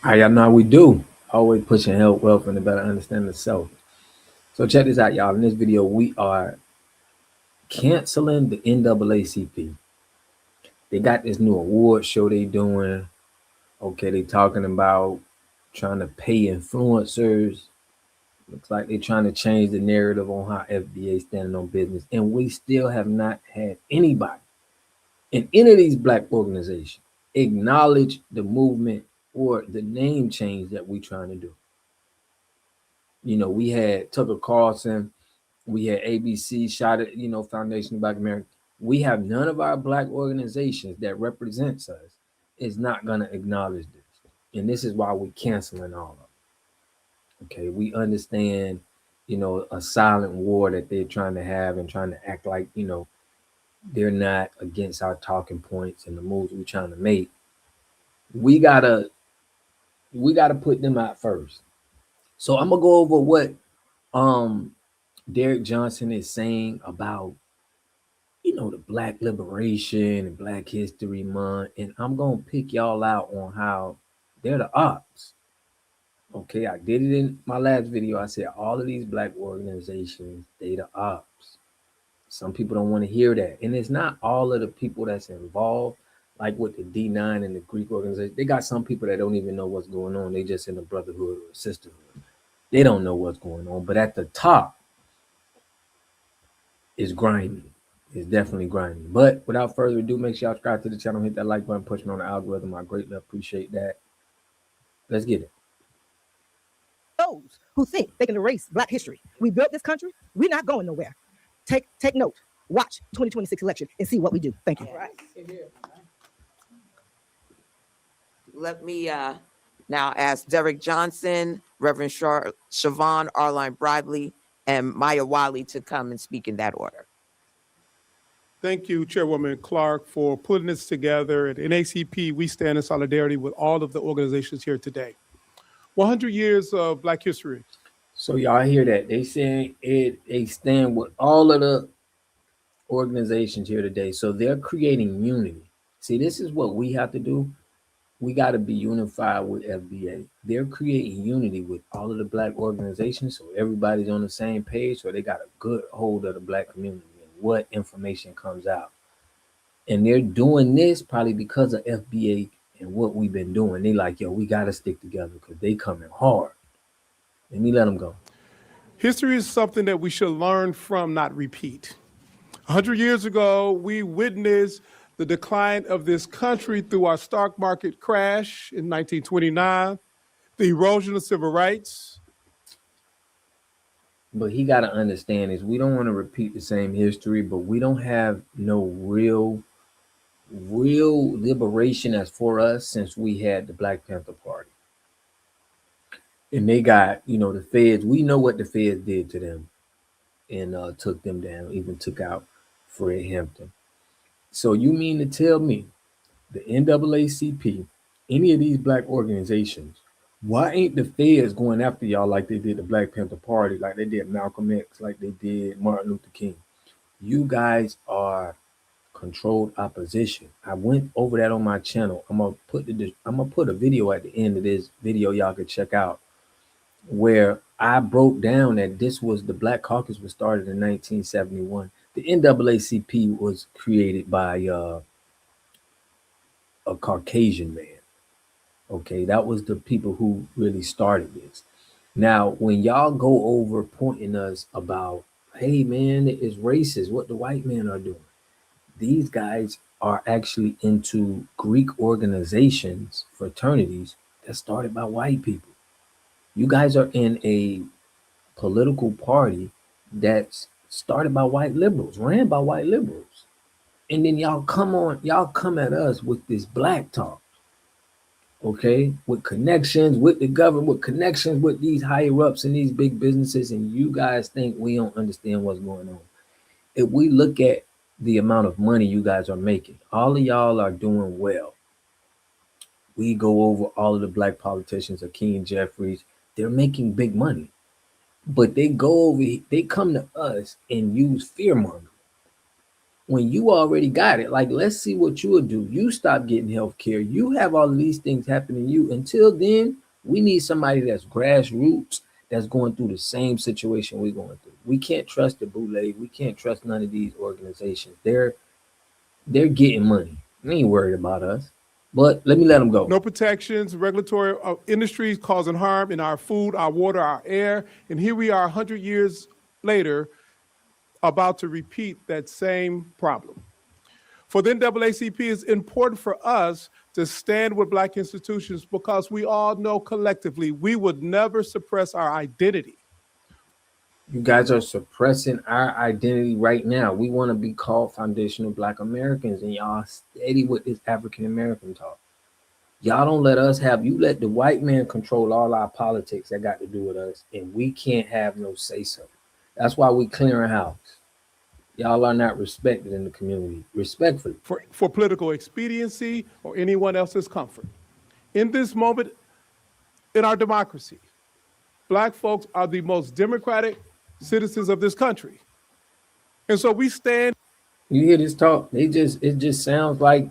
I know we do. Always pushing health, wealth, and a better understanding of self. So check this out, y'all. In this video, we are canceling the NAACP. They got this new award show they doing. Okay, they talking about trying to pay influencers. Looks like they're trying to change the narrative on how FBA standing on business. And we still have not had anybody in any of these black organizations acknowledge the movement or the name change that we're trying to do. You know, we had Tucker Carlson, we had ABC, shot at, Foundation of Black America. We have none of our black organizations that represents us is not going to acknowledge this. And this is why we're canceling all of them. Okay, we understand, a silent war that they're trying to have and trying to act like, they're not against our talking points and the moves we're trying to make. We gotta put them out first. So I'm gonna go over what um Derek Johnson is saying about the Black Liberation and Black History Month, and I'm gonna pick y'all out on how they're the ops. Okay, I did it in my last video. I said all of these black organizations, they the ops. Some people don't want to hear that, and it's not all of the people that's involved. Like with the D9 and the Greek organization, they got some people that don't even know what's going on. They just in a brotherhood or a sisterhood. They don't know what's going on, but at the top is grimy. It's definitely grimy. But without further ado, make sure y'all subscribe to the channel, hit that like button, push me on the algorithm. I greatly appreciate that. Let's get it. Those who think they can erase Black history. We built this country. We're not going nowhere. Take note. Watch 2026 election and see what we do. Thank you. Right. Let me now ask Derek Johnson, Reverend Siobhan Arline Bradley, and Maya Wiley to come and speak in that order. Thank you, Chairwoman Clark, for putting this together. At NAACP, we stand in solidarity with all of the organizations here today. 100 years of Black history. So y'all hear that? They saying they stand with all of the organizations here today. So they're creating unity. See, this is what we have to do. We got to be unified with FBA. They're creating unity with all of the black organizations, so everybody's on the same page, so they got a good hold of the black community and what information comes out. And they're doing this probably because of FBA and what we've been doing. They like, yo, we got to stick together because they coming hard. Let me let them go. History is something that we should learn from, not repeat. 100 years ago, we witnessed the decline of this country through our stock market crash in 1929, the erosion of civil rights. But he got to understand is we don't want to repeat the same history, but we don't have no real liberation as for us since we had the Black Panther Party. And they got, the feds, we know what the feds did to them and took them down, even took out Fred Hampton. So you mean to tell me the NAACP, any of these black organizations, why ain't the feds going after y'all like they did the Black Panther Party, like they did Malcolm X, like they did Martin Luther King? You guys are controlled opposition. I went over that on my channel. I'm gonna put a video at the end of this video y'all can check out where I broke down that this was the Black Caucus was started in 1971. The NAACP was created by a Caucasian man. Okay, that was the people who really started this. Now, when y'all go over pointing us about, hey man, it's racist, what the white men are doing. These guys are actually into Greek organizations, fraternities that started by white people. You guys are in a political party that's started by white liberals, ran by white liberals. And then y'all come at us with this black talk. Okay, with connections with the government, with connections with these higher ups and these big businesses, and you guys think we don't understand what's going on. If we look at the amount of money you guys are making, all of y'all are doing well. We go over all of the black politicians, Akeem Jeffries, they're making big money. But they come to us and use fear mongering. when you already got it. Like, let's see what you will do. You stop getting health care. You have all of these things happening to you. Until then, we need somebody that's grassroots, that's going through the same situation we're going through. We can't trust the bootleg. We can't trust none of these organizations. They're getting money. They ain't worried about us. But let me let them go. No protections, regulatory industries causing harm in our food, our water, our air. And here we are 100 years later about to repeat that same problem. For the NAACP, it's important for us to stand with Black institutions because we all know collectively we would never suppress our identity. You guys are suppressing our identity right now. We want to be called foundational Black Americans, and y'all steady with this African American talk. Y'all don't let us have, you let the white man control all our politics that got to do with us, and we can't have no say so. That's why we clearing house. Y'all are not respected in the community, respectfully. For political expediency or anyone else's comfort. In this moment in our democracy, Black folks are the most democratic citizens of this country. And so we stand. You hear this talk? It just sounds like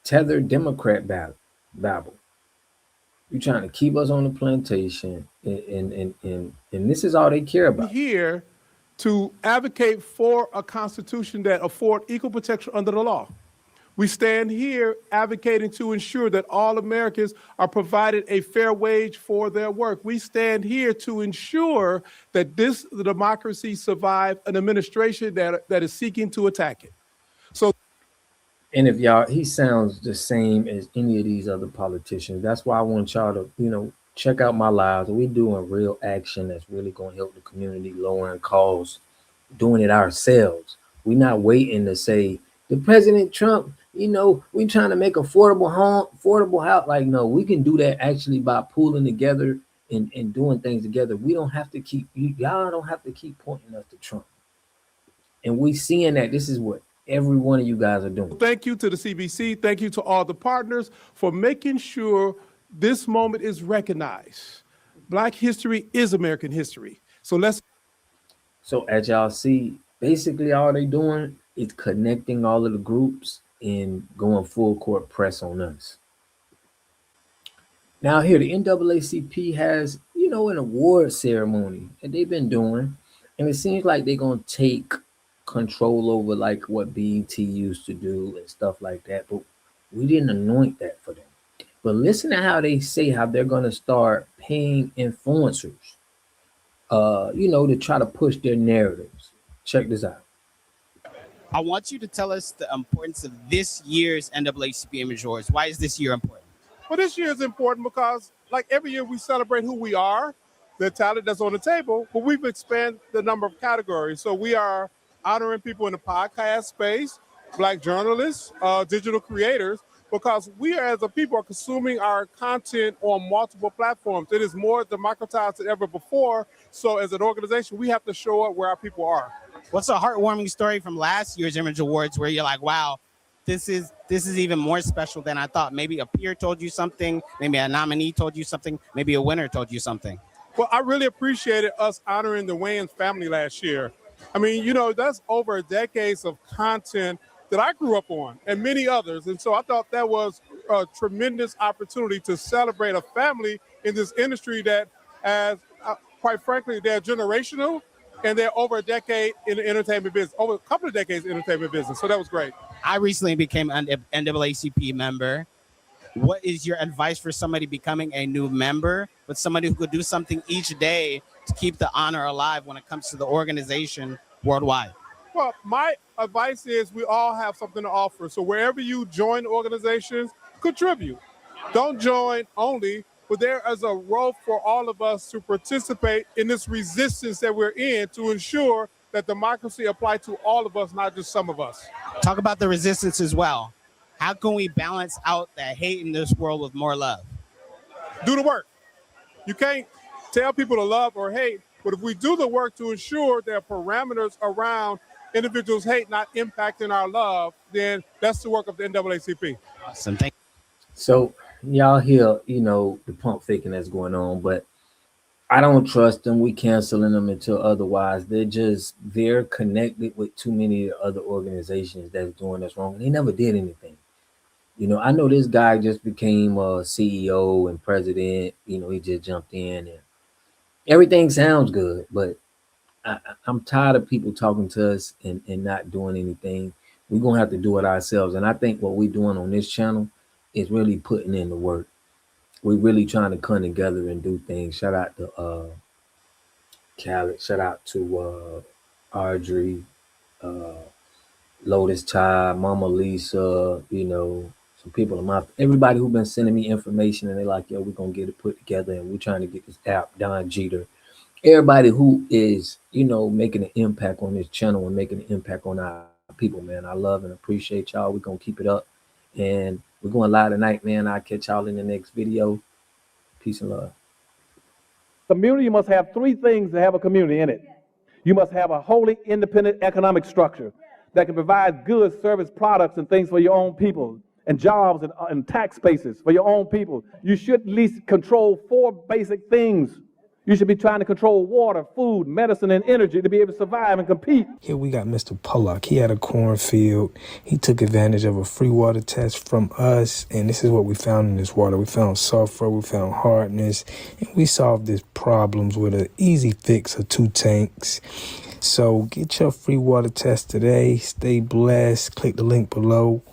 Tether Democrat babble. You trying to keep us on the plantation, and this is all they care about. Here to advocate for a constitution that afford equal protection under the law. We stand here advocating to ensure that all Americans are provided a fair wage for their work. We stand here to ensure that the democracy survive an administration that is seeking to attack it. So, and if y'all, he sounds the same as any of these other politicians. That's why I want y'all to, check out my lives. We're doing real action that's really going to help the community, lowering costs, doing it ourselves. We're not waiting to say, the President Trump, we trying to make affordable house. Like, no, we can do that actually by pulling together and doing things together. We don't have to y'all don't have to keep pointing us to Trump. And we seeing that this is what every one of you guys are doing. Thank you to the CBC. Thank you to all the partners for making sure this moment is recognized. Black history is American history. So as y'all see, basically all they doing is connecting all of the groups and going full court press on us. Now here, the NAACP has, an award ceremony that they've been doing, and it seems like they're going to take control over like what BET used to do and stuff like that, but we didn't anoint that for them. But listen to how they say how they're going to start paying influencers, to try to push their narratives. Check this out. I want you to tell us the importance of this year's NAACP Image Awards. Why is this year important? Well, this year is important because, like every year, we celebrate who we are, the talent that's on the table, but we've expanded the number of categories. So we are honoring people in the podcast space, Black journalists, digital creators, because we as a people are consuming our content on multiple platforms. It is more democratized than ever before. So as an organization, we have to show up where our people are. What's a heartwarming story from last year's Image Awards where you're like, wow, this is even more special than I thought? Maybe a peer told you something, maybe a nominee told you something, maybe a winner told you something. Well, I really appreciated us honoring the Wayans family last year. I mean, that's over decades of content that I grew up on and many others. And so I thought that was a tremendous opportunity to celebrate a family in this industry that, as quite frankly, they're generational and they're over a decade in the entertainment business, over a couple of decades in the entertainment business. So that was great. I recently became an NAACP member. What is your advice for somebody becoming a new member, but somebody who could do something each day to keep the honor alive when it comes to the organization worldwide? Well, my advice is we all have something to offer. So wherever you join organizations, contribute. Don't join only, but there is a role for all of us to participate in this resistance that we're in to ensure that democracy applies to all of us, not just some of us. Talk about the resistance as well. How can we balance out the hate in this world with more love? Do the work. You can't tell people to love or hate, but if we do the work to ensure there are parameters around individuals' hate not impacting our love, then that's the work of the NAACP. Awesome. Thank you. So y'all hear, the pump faking that's going on, but I don't trust them. We canceling them until otherwise. They're connected with too many other organizations that's doing us wrong. They never did anything. I know this guy just became a CEO and president. He just jumped in and everything sounds good, but I'm tired of people talking to us and not doing anything. We're gonna have to do it ourselves. And I think what we're doing on this channel is really putting in the work. We're really trying to come together and do things. Shout out to Khaled, shout out to Audrey, uh Lotus Child, Mama Lisa, some people in everybody who been sending me information and they like, yo, we're gonna get it put together and we're trying to get this app, Don Jeter. Everybody who is, making an impact on this channel and making an impact on our people, man. I love and appreciate y'all. We're gonna keep it up. And we're going live tonight, man. I'll catch y'all in the next video. Peace and love. Community must have three things to have a community in it. You must have a wholly independent economic structure that can provide goods, service, products, and things for your own people, and jobs and tax spaces for your own people. You should at least control four basic things. You should be trying to control water, food, medicine, and energy to be able to survive and compete. Here we got Mr. Pollock. He had a cornfield. He took advantage of a free water test from us, and this is what we found in this water. We found sulfur, we found hardness, and we solved these problems with an easy fix of 2 tanks. So get your free water test today. Stay blessed. Click the link below.